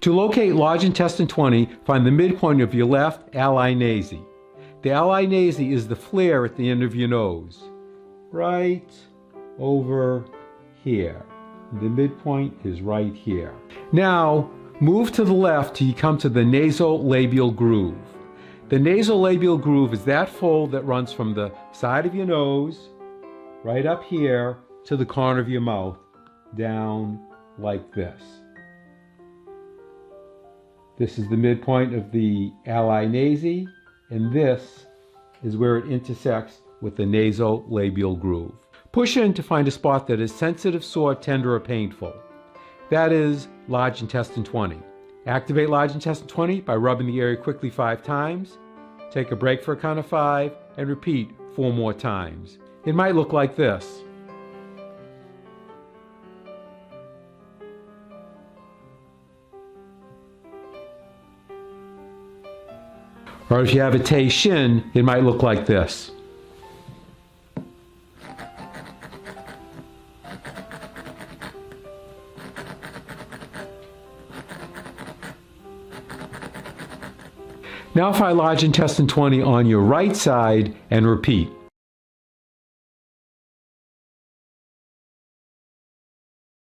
To locate large intestine 20, find the midpoint of your left ali nasi. The ali nasi is the flare at the end of your nose. Right over here. The midpoint is right here. Now, move to the left till you come to the nasolabial groove. The nasolabial groove is that fold that runs from the side of your nose, right up here, to the corner of your mouth, down like this. This is the midpoint of the ali nasi, and this is where it intersects with the nasolabial groove. Push in to find a spot that is sensitive, sore, tender, or painful. That is large intestine 20. Activate large intestine 20 by rubbing the area quickly 5 times. Take a break for a count of 5 and repeat 4 more times. It might look like this. Or if you have a Tei Shin, it might look like this. Now find large intestine 20 on your right side and repeat.